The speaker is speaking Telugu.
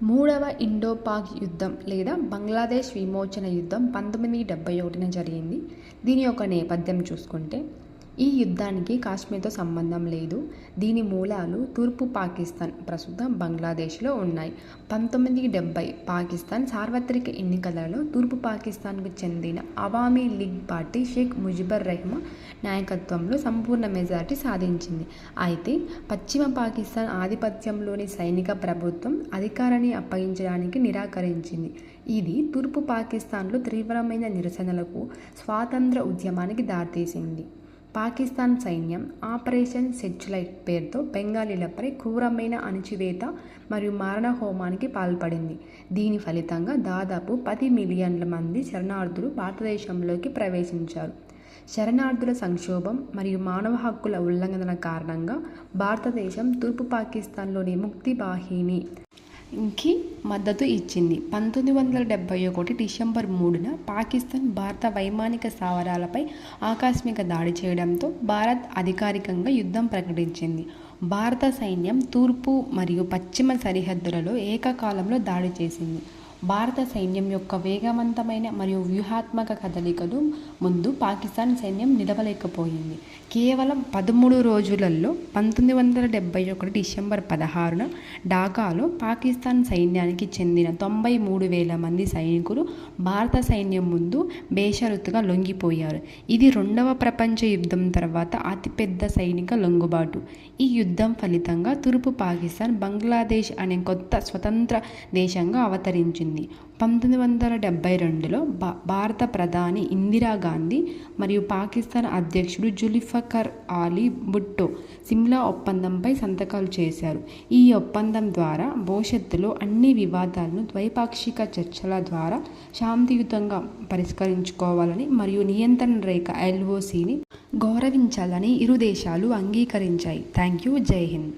మూడవ ఇండో-పాక్ యుద్ధం లేదా బంగ్లాదేశ్ విమోచన యుద్ధం 1971న జరిగింది. దీని యొక్క నేపథ్యం చూసుకుంటే, ఈ యుద్ధానికి కాశ్మీర్తో సంబంధం లేదు. దీని మూలాలు తూర్పు పాకిస్తాన్, ప్రస్తుతం బంగ్లాదేశ్లో ఉన్నాయి. 1970 పాకిస్తాన్ సార్వత్రిక ఎన్నికలలో తూర్పు పాకిస్తాన్కు చెందిన అవామీ లీగ్ పార్టీ షేక్ ముజిబుర్ రెహమాన్ నాయకత్వంలో సంపూర్ణ మెజారిటీ సాధించింది. అయితే పశ్చిమ పాకిస్తాన్ ఆధిపత్యంలోని సైనిక ప్రభుత్వం అధికారాన్ని అప్పగించడానికి నిరాకరించింది. ఇది తూర్పు పాకిస్తాన్లో తీవ్రమైన నిరసనలకు, స్వాతంత్ర ఉద్యమానికి దారితీసింది. పాకిస్తాన్ సైన్యం ఆపరేషన్ సెర్చ్లైట్ పేరుతో బెంగాలీలపై క్రూరమైన అణచివేత మరియు మారణహోమానికి పాల్పడింది. దీని ఫలితంగా దాదాపు 10 మిలియన్ల మంది శరణార్థులు భారతదేశంలోకి ప్రవేశించారు. శరణార్థుల సంక్షోభం మరియు మానవ హక్కుల ఉల్లంఘనల కారణంగా భారతదేశం తూర్పు పాకిస్తాన్లోని ముక్తి బాహినీకి మద్దతు ఇచ్చింది. 1971 డిసెంబర్ 3న పాకిస్తాన్ భారత వైమానిక స్థావరాలపై ఆకస్మిక దాడి చేయడంతో భారత్ అధికారికంగా యుద్ధం ప్రకటించింది. భారత సైన్యం తూర్పు మరియు పశ్చిమ సరిహద్దులలో ఏకకాలంలో దాడి చేసింది. భారత సైన్యం యొక్క వేగవంతమైన మరియు వ్యూహాత్మక కదలికలు ముందు పాకిస్తాన్ సైన్యం నిలవలేకపోయింది. కేవలం 13 రోజులలో 1971 డిసెంబర్ 16న ఢాకాలో పాకిస్తాన్ సైన్యానికి చెందిన 93,000 మంది సైనికులు భారత సైన్యం ముందు బేషరతుగా లొంగిపోయారు. ఇది రెండవ ప్రపంచ యుద్ధం తర్వాత అతిపెద్ద సైనిక లొంగుబాటు. ఈ యుద్ధం ఫలితంగా తూర్పు పాకిస్తాన్ బంగ్లాదేశ్ అనే కొత్త స్వతంత్ర దేశంగా అవతరించింది. 1972లో భారత ప్రధాని ఇందిరాగాంధీ మరియు పాకిస్తాన్ అధ్యక్షుడు జుల్ఫికర్ అలీ భుట్టో సిమ్లా ఒప్పందంపై సంతకాలు చేశారు. ఈ ఒప్పందం ద్వారా భవిష్యత్తులో అన్ని వివాదాలను ద్వైపాక్షిక చర్చల ద్వారా శాంతియుతంగా పరిష్కరించుకోవాలని మరియు నియంత్రణ రేఖ LOCని గౌరవించాలని ఇరు దేశాలు అంగీకరించాయి. Thank you. జై హింద్.